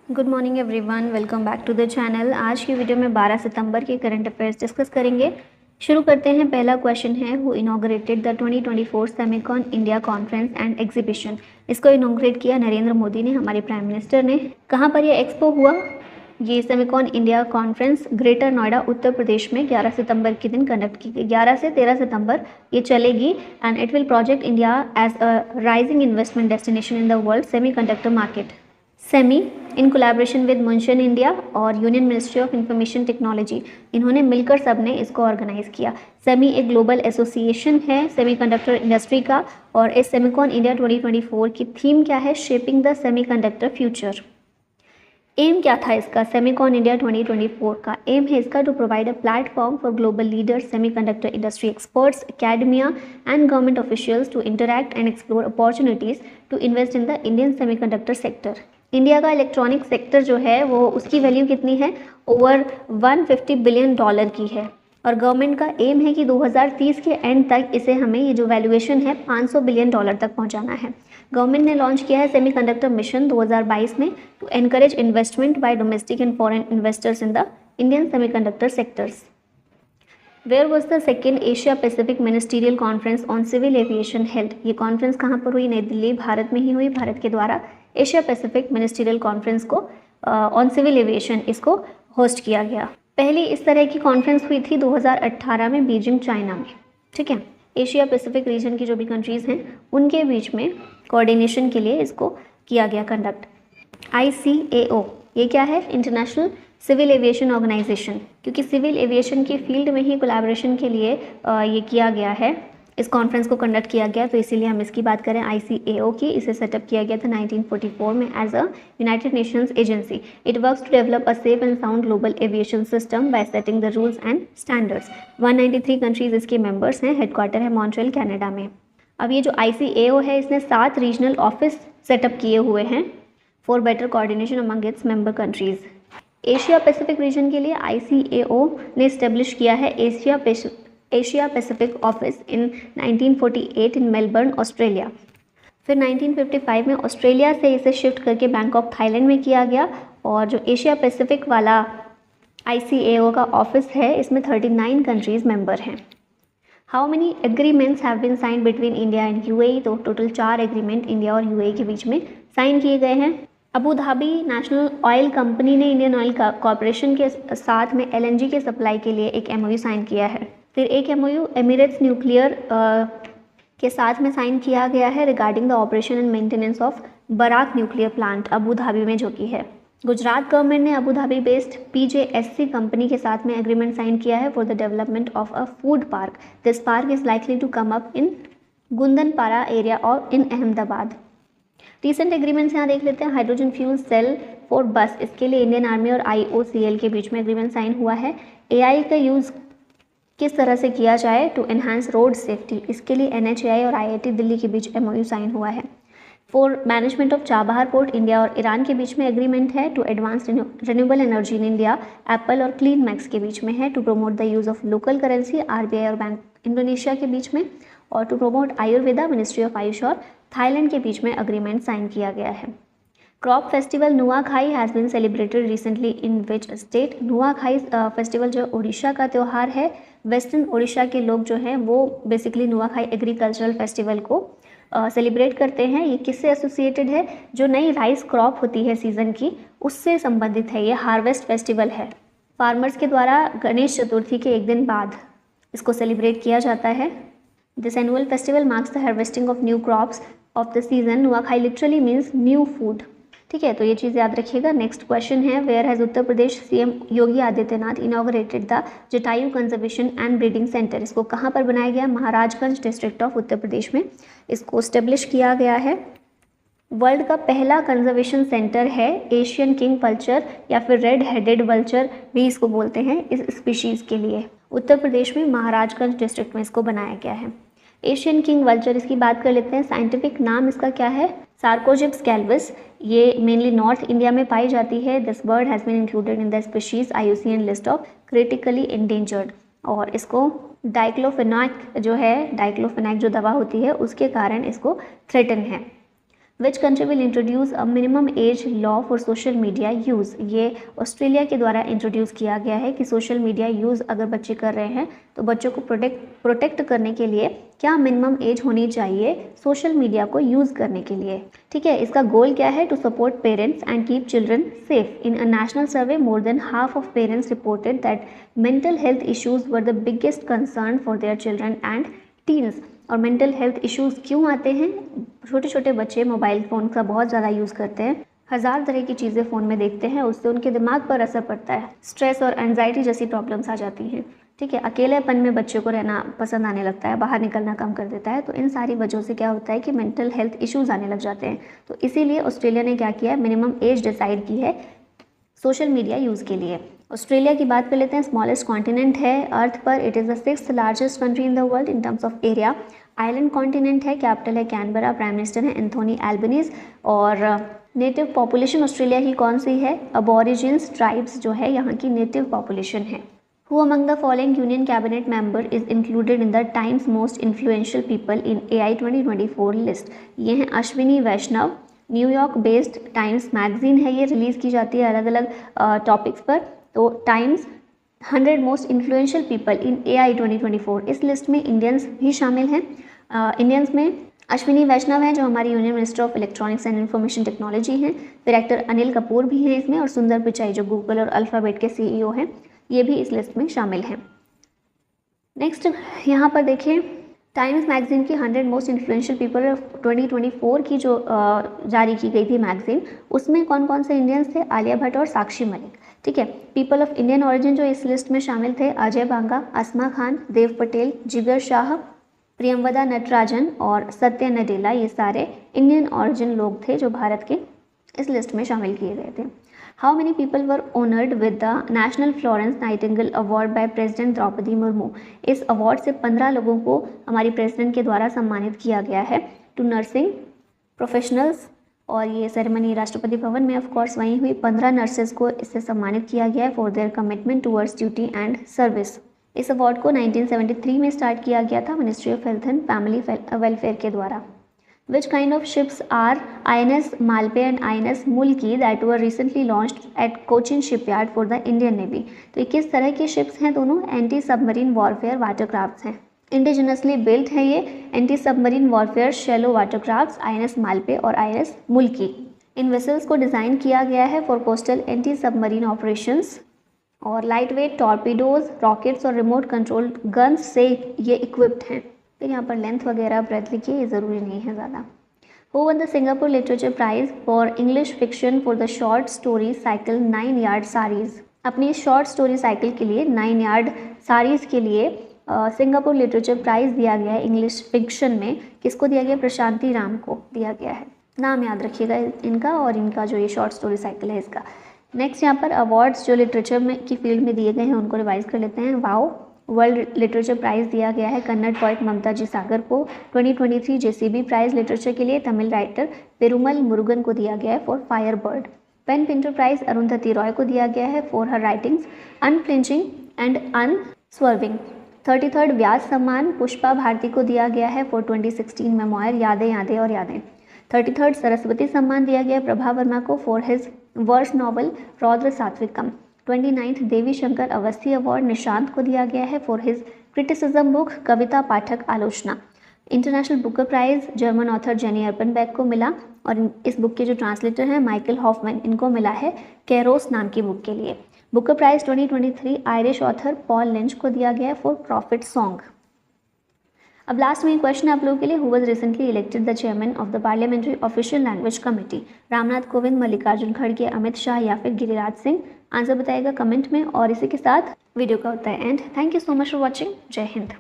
Good morning everyone, welcome back to the channel. आज की video में 12 सितंबर के करंट अफेयर्स डिस्कस करेंगे। शुरू करते हैं। पहला क्वेश्चन है, who inaugurated the 2024 Semicon India conference and exhibition. इसको इनॉग्रेट किया नरेंद्र मोदी ने, हमारे प्राइम मिनिस्टर ने। कहाँ पर यह एक्सपो हुआ? ये Semicon India conference Greater Noida Uttar Pradesh में 11 सितंबर के दिन कंडक्ट की गई। 11 से 13 सितंबर ये चलेगी and it will project India as a rising investment destination in the world semiconductor market. SEMI in collaboration with मुंशन इंडिया और union ministry of information technology, इन्होंने मिलकर सबने इसको ऑर्गेनाइज किया। सेमी एक ग्लोबल एसोसिएशन है सेमीकंडक्टर इंडस्ट्री का, और इस सेमिकॉन इंडिया 2024 की थीम क्या है? Shaping the semiconductor future. Aim क्या था इसका? सेमिकॉन इंडिया 2024 का एम है इसका to provide a platform for global leaders, semiconductor industry experts, academia and government officials to interact and explore opportunities to invest in the Indian semiconductor sector. India का electronic sector जो है वो उसकी value कितनी है? Over 150 billion dollar की है, और गवर्नमेंट का एम है कि 2030 के एंड तक इसे हमें ये जो वैल्यूएशन है 500 बिलियन डॉलर तक पहुंचाना है। गवर्नमेंट ने लॉन्च किया है सेमीकंडक्टर मिशन 2022 में to encourage investment by domestic and foreign investors in the Indian semiconductor sectors. Where was the second Asia Pacific ministerial conference on civil aviation held. ये conference कहाँ पर हुई? नई दिल्ली, भारत में ही हुई। भारत के द्वारा एशिया पैसिफिक मिनिस्टीरियल कॉन्फ्रेंस को ऑन सिविल एविएशन इसको होस्ट किया गया। पहली इस तरह की कॉन्फ्रेंस हुई थी 2018 में बीजिंग, चाइना में। ठीक है, एशिया पैसिफिक रीजन की जो भी कंट्रीज़ हैं उनके बीच में कोऑर्डिनेशन के लिए इसको किया गया कंडक्ट। ICAO ये क्या है? इंटरनेशनल सिविल एविएशन ऑर्गेनाइजेशन, क्योंकि सिविल एविएशन की फील्ड में ही कोलैबोरेशन के लिए ये किया गया है, इस कॉन्फ्रेंस को कंडक्ट किया गया, तो इसीलिए हम इसकी बात करें ICAO की। इसे सेटअप किया गया था 1944 में as a United Nations agency. It works to develop a safe and sound global aviation system by setting the rules and standards. 193 countries इसके मेंबर्स हैं। हेडक्वार्टर है मॉन्ट्रियल, कनाडा में। अब ये जो ICAO है इसने 7 रीजनल ऑफिस सेटअप किए हुए हैं for better coordination among its member countries. Asia Pacific region के लिए ICAO ने इस्टेब्लिश किया है Asia Pacific office in 1948 in Melbourne, Australia. फिर 1955 में ऑस्ट्रेलिया से इसे शिफ्ट करके बैंकॉक, थाईलैंड में किया गया। और जो एशिया पैसिफिक वाला ICAO का ऑफिस है इसमें 39 कंट्रीज मेंबर हैं। How many agreements have been signed between India and UAE? तो टोटल 4 एग्रीमेंट इंडिया और UAE के बीच में साइन किए गए हैं। Abu Dhabi national oil company ने इंडियन ऑयल कॉरपोरेशन के साथ में LNG के सप्लाई के लिए एक MOU साइन किया है। फिर एक MOU एमिरेट्स न्यूक्लियर के साथ में साइन किया गया है regarding the operation and maintenance of Barakah nuclear plant Abu Dhabi में, जो कि है। गुजरात गवर्नमेंट ने Abu Dhabi based PJSC company के साथ में एग्रीमेंट साइन किया है for the development of a food park. This park is likely to come up in Gundanpara area और इन अहमदाबाद। रिसेंट एग्रीमेंट्स यहाँ देख लेते हैं। हाइड्रोजन फ्यूल सेल फॉर बस, इसके लिए इंडियन आर्मी और IOCL के बीच में एग्रीमेंट साइन हुआ है। AI का यूज़ किस तरह से किया जाए टू एनहांस रोड सेफ्टी, इसके लिए NHAI और IIT दिल्ली के बीच MOU साइन हुआ है। For management of Chabahar port, India और ईरान के बीच में एग्रीमेंट है। To advance renewable energy in India, Apple और क्लीन मैक्स के बीच में है। To promote the use of local currency, RBI और बैंक इंडोनेशिया के बीच में। और to promote Ayurveda, ministry of AYUSH और थाईलैंड के बीच में एग्रीमेंट साइन किया गया है। Crop festival Nuakhai has been celebrated recently in which state? Nuakhai festival जो उड़ीसा का त्यौहार है। वेस्टर्न उड़ीसा के लोग जो हैं वो बेसिकली नुआखाई एग्रीकल्चरल फेस्टिवल को सेलिब्रेट करते हैं। ये किससे एसोसिएटेड है? जो नई राइस क्रॉप होती है सीज़न की, उससे संबंधित है। ये हार्वेस्ट फेस्टिवल है। फार्मर्स के द्वारा गणेश चतुर्थी के एक दिन बाद इसको सेलिब्रेट किया जाता है। This annual festival marks the harvesting of new crops of the season. Nuakhai literally means new food. ठीक है, तो ये चीज़ याद रखिएगा। नेक्स्ट क्वेश्चन है, where has Uttar Pradesh CM Yogi Adityanath inaugurated the Jatayu conservation and breeding centre. इसको कहाँ पर बनाया गया? महाराजगंज डिस्ट्रिक्ट ऑफ उत्तर प्रदेश में इसको स्टेब्लिश किया गया है। वर्ल्ड का पहला कंजर्वेशन सेंटर है एशियन किंग वल्चर या फिर रेड हेडेड वल्चर भी इसको बोलते हैं, इस स्पीशीज़ के लिए। उत्तर प्रदेश में महाराजगंज डिस्ट्रिक्ट में इसको बनाया गया है। एशियन किंग वल्चर, इसकी बात कर लेते हैं। साइंटिफिक नाम इसका क्या है? सार्कोजिप्स कैल्विस। ये मेनली नॉर्थ इंडिया में पाई जाती है। This bird has been included in the species IUCN list of critically endangered. और इसको डाइक्लोफेनाक जो है, डाइक्लोफेनाक जो दवा होती है उसके कारण इसको थ्रेटन है। Which country will introduce a minimum age law for social media use. ये ऑस्ट्रेलिया के द्वारा इंट्रोड्यूस किया गया है कि सोशल मीडिया यूज़ अगर बच्चे कर रहे हैं तो बच्चों को प्रोटेक्ट करने के लिए क्या मिनिमम एज होनी चाहिए सोशल मीडिया को यूज़ करने के लिए। ठीक है, इसका गोल क्या है? To support parents and keep children safe. In a national survey more than half of parents reported that mental health issues were the biggest concern for their children and teens. और mental health issues क्यों आते हैं? छोटे छोटे बच्चे mobile phone का बहुत ज़्यादा यूज़ करते हैं, हज़ार तरह की चीज़ें फ़ोन में देखते हैं, उससे उनके दिमाग पर असर पड़ता है, स्ट्रेस और एंजाइटी जैसी प्रॉब्लम्स आ जाती हैं। ठीक है, अकेलेपन में बच्चे को रहना पसंद आने लगता है, बाहर निकलना कम कर देता है। तो इन सारी वजहों से क्या होता है कि मेंटल हेल्थ इश्यूज़ आने लग जाते हैं। तो इसीलिए ऑस्ट्रेलिया ने क्या किया है, मिनिमम एज डिसाइड की है सोशल मीडिया यूज़ के लिए। ऑस्ट्रेलिया की बात कर लेते हैं। स्मॉलेस्ट कॉन्टिनेंट है अर्थ पर, it is the 6th largest country in the world in terms of area. Island continent है, कैपिटल है कैनबरा, प्राइम मिनिस्टर है एंथोनी एल्बनीज। और नेटिव पॉपुलेशन ऑस्ट्रेलिया की कौन सी है? अबॉरिजिन्स ट्राइब्स जो है यहाँ की नेटिव पॉपुलेशन है। Who among the following Union Cabinet member is included in the Times Most Influential People in AI 2024 list? ये हैं अश्विनी वैष्णव, न्यूयॉर्क बेस्ड टाइम्स मैगजीन है, ये रिलीज़ की जाती है अलग अलग टॉपिक्स पर। तो times 100 most influential people in AI 2024, इस लिस्ट में इंडियंस भी शामिल हैं। इंडियंस में अश्विनी वैष्णव हैं जो हमारी union minister of electronics and information technology हैं। डायरेक्टर अनिल कपूर भी हैं इसमें, और सुंदर पिचाई जो गूगल और अल्फ़ाबेट के CEO हैं, ये भी इस लिस्ट में शामिल हैं। नेक्स्ट यहाँ पर देखिए, टाइम्स मैगजीन की 100 मोस्ट इन्फ्लुएंशियल पीपल 2024 की जो जारी की गई थी मैगजीन, उसमें कौन कौन से इंडियंस थे? आलिया भट्ट और साक्षी मलिक। ठीक है, पीपल ऑफ इंडियन ऑरिजिन जो इस लिस्ट में शामिल थे, अजय बांगा, अस्मा खान, देव पटेल, जिगर शाह, प्रियमवदा नटराजन और सत्य नडेला, ये सारे इंडियन ऑरिजिन लोग थे जो भारत के इस लिस्ट में शामिल किए गए थे। How many people were honoured with the national Florence Nightingale award by president Droupadi Murmu? इस अवार्ड से 15 लोगों को हमारी प्रेसिडेंट के द्वारा सम्मानित किया गया है, टू नर्सिंग प्रोफेशनल्स। और ये सेरेमनी राष्ट्रपति भवन में ऑफ कोर्स वहीं हुई। 15 नर्सेज को इससे सम्मानित किया गया है for their commitment towards duty and service. इस अवार्ड को 1973 में स्टार्ट किया गया था ministry of health and family welfare के द्वारा। Which kind of ships are INS Malpe and INS Mulki that were recently launched at Cochin Shipyard for the Indian Navy? तो ये किस तरह की शिप्स हैं? दोनों एंटी सबमरीन वॉरफेयर वाटरक्राफ्ट्स हैं, इंडिजिनसली बिल्ट है ये anti submarine warfare shallow watercrafts INS Malpe और INS मुल्की। इन वेसल्स को डिज़ाइन किया गया है for coastal anti submarine operations, और लाइट वेट टॉर्पीडोज, रॉकेट्स और रिमोट कंट्रोल गन्स से ये इक्विप्ड हैं। फिर यहाँ पर लेंथ वगैरह ब्रेथ लिखिए, ये ज़रूरी नहीं है ज़्यादा। Who won the Singapore literature prize for English fiction for the short story cycle 9 yard sarees? अपनी शॉर्ट स्टोरी साइकिल के लिए 9 यार्ड सारीज़ के लिए सिंगापुर लिटरेचर प्राइज़ दिया गया है इंग्लिश फिक्शन में। किसको दिया गया? प्रशांति राम को दिया गया है। नाम याद रखिएगा इनका, और इनका जो ये शॉर्ट स्टोरी साइकिल है इसका। नेक्स्ट यहाँ पर अवार्ड्स जो लिटरेचर में की फील्ड में दिए गए हैं उनको रिवाइज कर लेते हैं। वाओ वर्ल्ड लिटरेचर प्राइज़ दिया गया है कन्नड़ पोइट ममता जी सागर को। 2023 JCB प्राइज़ लिटरेचर के लिए तमिल राइटर पेरुमल मुरुगन को दिया गया है for fire bird. PEN Pinter prize Arundhati Roy को दिया गया है for her writings unflinching and unswerving. 33rd Vyas Samman Pushpa Bharti को दिया गया है फॉर 2016 मेमोयर यादें यादें और यादें। 33rd सरस्वती सम्मान दिया गया प्रभा वर्मा को for his verse novel Raudra Satvikam. 29th Devi Shankar Awasthi award Nishant को दिया गया है for his criticism book Kavita Pathak Alochana. International Booker prize German author Jenny Erpenbeck को मिला, और इस बुक के जो ट्रांसलेटर हैं माइकल हॉफमैन, इनको मिला है कैरोस नाम की बुक के लिए। Booker prize 2023 Irish author Paul Lynch को दिया गया है फॉर प्रॉफिट सॉन्ग। अब लास्ट में क्वेश्चन आप लोगों के लिए, who was recently elected the chairman of the parliamentary official language committee? Ramnath Kovind, Mallikarjun खड़गे, अमित शाह या फिर गिरिराज सिंह? आंसर बताइएगा कमेंट में, और इसी के साथ वीडियो का होता है end. Thank you so much for watching. Jai Hind.